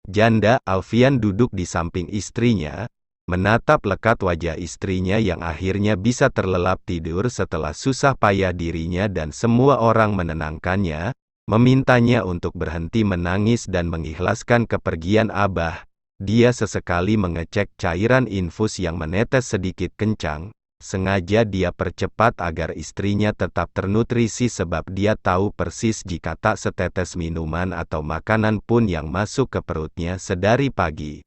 Janda Alfian duduk di samping istrinya, menatap lekat wajah istrinya yang akhirnya bisa terlelap tidur setelah susah payah dirinya dan semua orang menenangkannya, memintanya untuk berhenti menangis dan mengikhlaskan kepergian Abah. Dia sesekali mengecek cairan infus yang menetes sedikit kencang. Sengaja dia percepat agar istrinya tetap ternutrisi sebab dia tahu persis jika tak setetes minuman atau makanan pun yang masuk ke perutnya sedari pagi.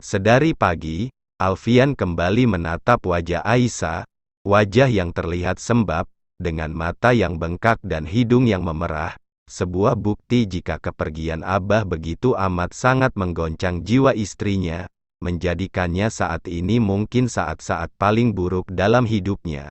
Sedari pagi, Alfian kembali menatap wajah Aisyah, wajah yang terlihat sembab, dengan mata yang bengkak dan hidung yang memerah, sebuah bukti jika kepergian Abah begitu amat sangat menggoncang jiwa istrinya, menjadikannya saat ini mungkin saat-saat paling buruk dalam hidupnya.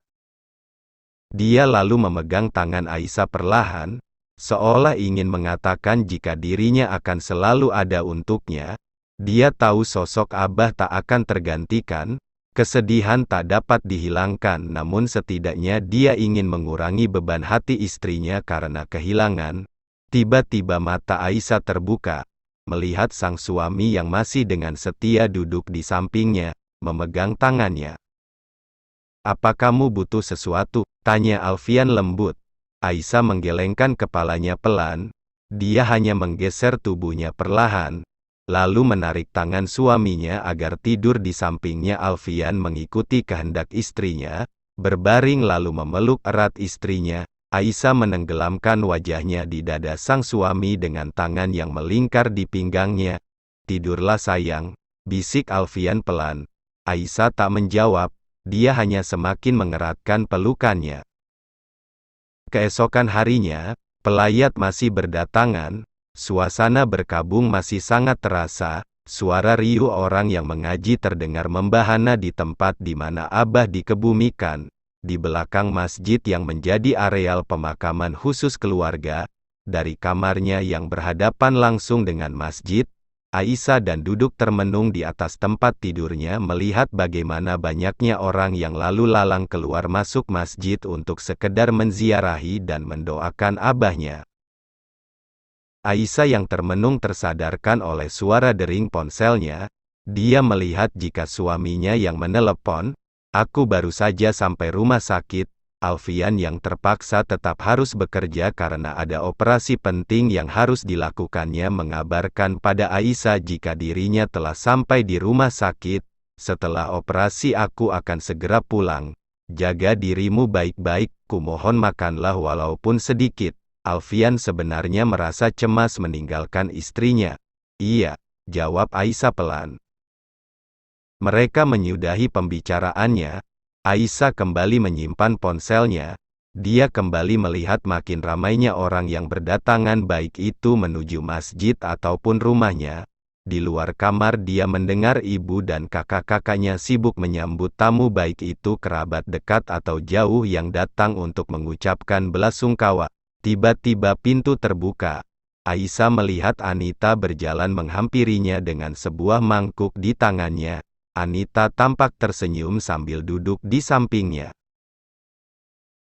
Dia lalu memegang tangan Aisyah perlahan, seolah ingin mengatakan jika dirinya akan selalu ada untuknya. Dia tahu sosok Abah tak akan tergantikan, kesedihan tak dapat dihilangkan, namun setidaknya dia ingin mengurangi beban hati istrinya karena kehilangan. Tiba-tiba mata Aisyah terbuka, melihat sang suami yang masih dengan setia duduk di sampingnya, memegang tangannya. "Apa kamu butuh sesuatu?" tanya Alfian lembut. Aisyah menggelengkan kepalanya pelan, dia hanya menggeser tubuhnya perlahan, lalu menarik tangan suaminya agar tidur di sampingnya. Alfian mengikuti kehendak istrinya, berbaring lalu memeluk erat istrinya. Aisyah menenggelamkan wajahnya di dada sang suami dengan tangan yang melingkar di pinggangnya. "Tidurlah sayang," bisik Alfian pelan. Aisyah tak menjawab, dia hanya semakin mengeratkan pelukannya. Keesokan harinya, pelayat masih berdatangan, suasana berkabung masih sangat terasa, suara riuh orang yang mengaji terdengar membahana di tempat di mana Abah dikebumikan. Di belakang masjid yang menjadi areal pemakaman khusus keluarga, dari kamarnya yang berhadapan langsung dengan masjid, Aisyah dan duduk termenung di atas tempat tidurnya melihat bagaimana banyaknya orang yang lalu lalang keluar masuk masjid untuk sekedar menziarahi dan mendoakan Abahnya. Aisyah yang termenung tersadarkan oleh suara dering ponselnya. Dia melihat jika suaminya yang menelepon. "Aku baru saja sampai rumah sakit." Alfian yang terpaksa tetap harus bekerja karena ada operasi penting yang harus dilakukannya mengabarkan pada Aisyah jika dirinya telah sampai di rumah sakit. "Setelah operasi aku akan segera pulang. Jaga dirimu baik-baik, kumohon makanlah walaupun sedikit." Alfian sebenarnya merasa cemas meninggalkan istrinya. "Iya," jawab Aisyah pelan. Mereka menyudahi pembicaraannya. Aisyah kembali menyimpan ponselnya. Dia kembali melihat makin ramainya orang yang berdatangan baik itu menuju masjid ataupun rumahnya. Di luar kamar dia mendengar ibu dan kakak-kakaknya sibuk menyambut tamu baik itu kerabat dekat atau jauh yang datang untuk mengucapkan belasungkawa. Tiba-tiba pintu terbuka. Aisyah melihat Anita berjalan menghampirinya dengan sebuah mangkuk di tangannya. Anita tampak tersenyum sambil duduk di sampingnya.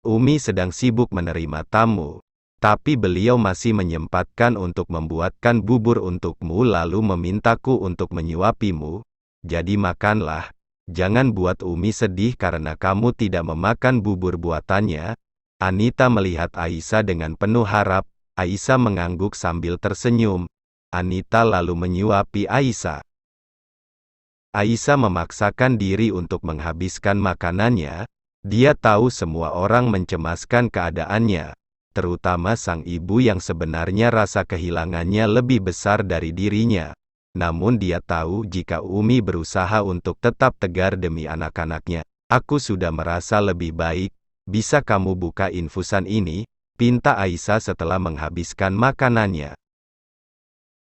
"Umi sedang sibuk menerima tamu, tapi beliau masih menyempatkan untuk membuatkan bubur untukmu lalu memintaku untuk menyuapimu. Jadi makanlah, jangan buat Umi sedih karena kamu tidak memakan bubur buatannya." Anita melihat Aisyah dengan penuh harap. Aisyah mengangguk sambil tersenyum. Anita lalu menyuapi Aisyah. Aisyah memaksakan diri untuk menghabiskan makanannya. Dia tahu semua orang mencemaskan keadaannya, terutama sang ibu yang sebenarnya rasa kehilangannya lebih besar dari dirinya. Namun dia tahu jika Umi berusaha untuk tetap tegar demi anak-anaknya. "Aku sudah merasa lebih baik, bisa kamu buka infusan ini?" pinta Aisyah setelah menghabiskan makanannya.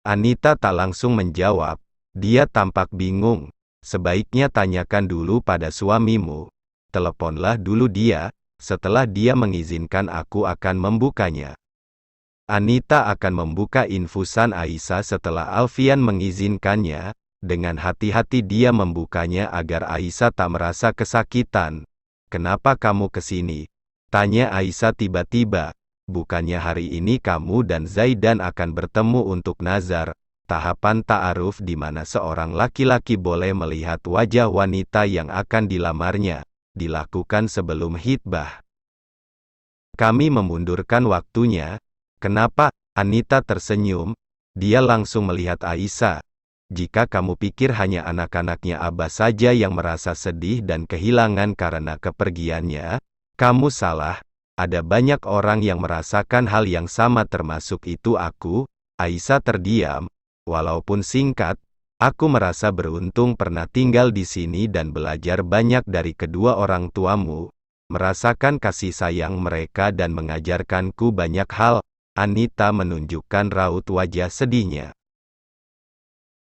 Anita tak langsung menjawab. Dia tampak bingung. "Sebaiknya tanyakan dulu pada suamimu. Teleponlah dulu dia, setelah dia mengizinkan aku akan membukanya." Anita akan membuka infusan Aisyah setelah Alfian mengizinkannya. Dengan hati-hati dia membukanya agar Aisyah tak merasa kesakitan. "Kenapa kamu kesini?" tanya Aisyah tiba-tiba. "Bukannya hari ini kamu dan Zaidan akan bertemu untuk nazar?" tahapan ta'aruf di mana seorang laki-laki boleh melihat wajah wanita yang akan dilamarnya, dilakukan sebelum khitbah. Kami memundurkan waktunya. Kenapa? Anita tersenyum. Dia langsung melihat Aisyah. Jika kamu pikir hanya anak-anaknya Abah saja yang merasa sedih dan kehilangan karena kepergiannya, kamu salah. Ada banyak orang yang merasakan hal yang sama termasuk itu aku. Aisyah terdiam. Walaupun singkat, aku merasa beruntung pernah tinggal di sini dan belajar banyak dari kedua orang tuamu, merasakan kasih sayang mereka dan mengajarkanku banyak hal. Anita menunjukkan raut wajah sedihnya.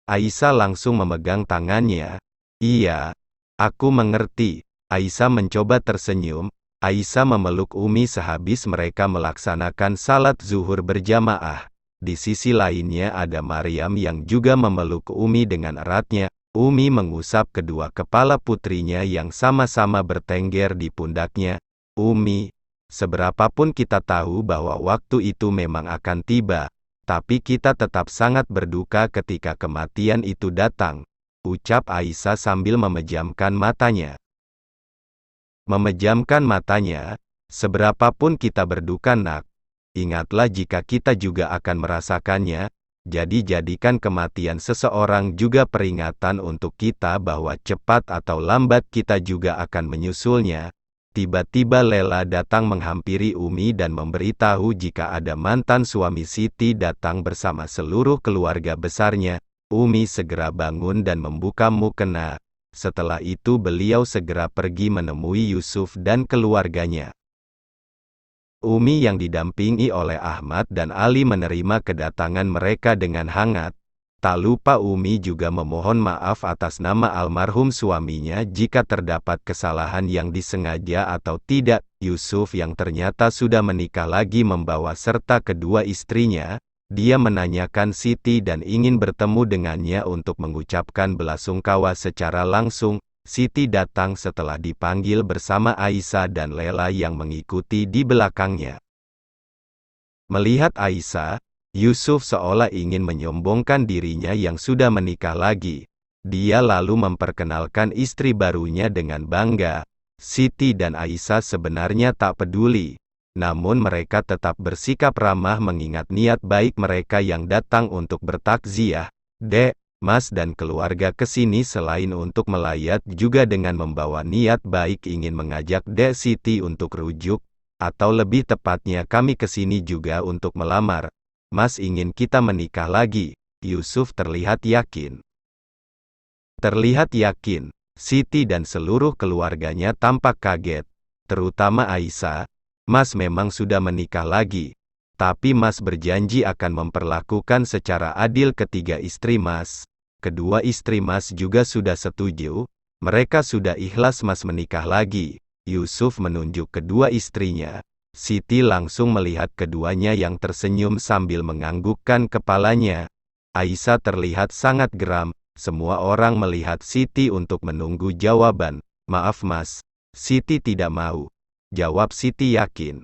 Aisyah langsung memegang tangannya. Iya, aku mengerti. Aisyah mencoba tersenyum. Aisyah memeluk Umi sehabis mereka melaksanakan salat zuhur berjamaah. Di sisi lainnya ada Maryam yang juga memeluk Umi dengan eratnya. Umi mengusap kedua kepala putrinya yang sama-sama bertengger di pundaknya. Umi, seberapapun kita tahu bahwa waktu itu memang akan tiba, tapi kita tetap sangat berduka ketika kematian itu datang, ucap Aisyah sambil memejamkan matanya. Memejamkan matanya, seberapapun kita berduka nak, ingatlah jika kita juga akan merasakannya, jadi jadikan kematian seseorang juga peringatan untuk kita bahwa cepat atau lambat kita juga akan menyusulnya. Tiba-tiba Lela datang menghampiri Umi dan memberitahu jika ada mantan suami Siti datang bersama seluruh keluarga besarnya. Umi segera bangun dan membuka mukena. Setelah itu beliau segera pergi menemui Yusuf dan keluarganya. Umi yang didampingi oleh Ahmad dan Ali menerima kedatangan mereka dengan hangat. Tak lupa Umi juga memohon maaf atas nama almarhum suaminya jika terdapat kesalahan yang disengaja atau tidak. Yusuf yang ternyata sudah menikah lagi membawa serta kedua istrinya. Dia menanyakan Siti dan ingin bertemu dengannya untuk mengucapkan belasungkawa secara langsung. Siti datang setelah dipanggil bersama Aisyah dan Lela yang mengikuti di belakangnya. Melihat Aisyah, Yusuf seolah ingin menyombongkan dirinya yang sudah menikah lagi. Dia lalu memperkenalkan istri barunya dengan bangga. Siti dan Aisyah sebenarnya tak peduli, namun mereka tetap bersikap ramah mengingat niat baik mereka yang datang untuk bertakziah. Dek, Mas dan keluarga kesini selain untuk melayat juga dengan membawa niat baik ingin mengajak Dek Siti untuk rujuk, atau lebih tepatnya kami kesini juga untuk melamar. Mas ingin kita menikah lagi. Yusuf terlihat yakin. Terlihat yakin. Siti dan seluruh keluarganya tampak kaget. Terutama Aisyah. Mas memang sudah menikah lagi. Tapi Mas berjanji akan memperlakukan secara adil ketiga istri Mas. Kedua istri Mas juga sudah setuju. Mereka sudah ikhlas Mas menikah lagi. Yusuf menunjuk kedua istrinya. Siti langsung melihat keduanya yang tersenyum sambil menganggukkan kepalanya. Aisyah terlihat sangat geram. Semua orang melihat Siti untuk menunggu jawaban. Maaf Mas, Siti tidak mau. Jawab Siti yakin.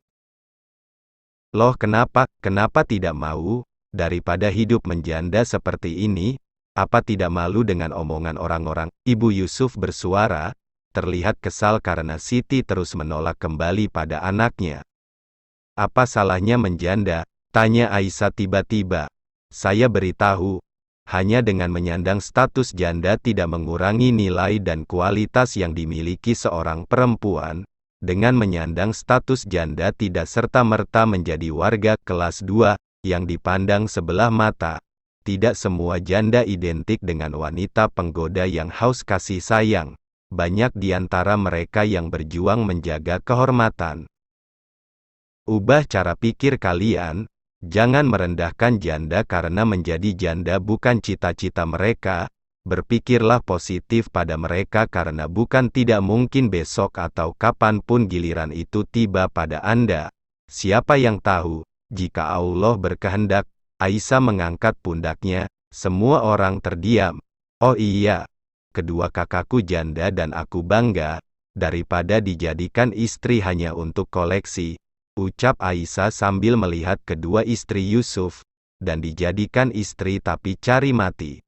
Loh kenapa tidak mau? Daripada hidup menjanda seperti ini, apa tidak malu dengan omongan orang-orang? Ibu Yusuf bersuara, terlihat kesal karena Siti terus menolak kembali pada anaknya. Apa salahnya menjanda? Tanya Aisyah tiba-tiba. Saya beritahu, hanya dengan menyandang status janda tidak mengurangi nilai dan kualitas yang dimiliki seorang perempuan. Dengan menyandang status janda tidak serta-merta menjadi warga kelas 2, yang dipandang sebelah mata. Tidak semua janda identik dengan wanita penggoda yang haus kasih sayang. Banyak di antara mereka yang berjuang menjaga kehormatan. Ubah cara pikir kalian, jangan merendahkan janda karena menjadi janda bukan cita-cita mereka. Berpikirlah positif pada mereka karena bukan tidak mungkin besok atau kapanpun giliran itu tiba pada Anda. Siapa yang tahu, jika Allah berkehendak. Aisyah mengangkat pundaknya, semua orang terdiam. Oh iya, kedua kakakku janda dan aku bangga, daripada dijadikan istri hanya untuk koleksi. Ucap Aisyah sambil melihat kedua istri Yusuf. dan dijadikan istri tapi cari mati.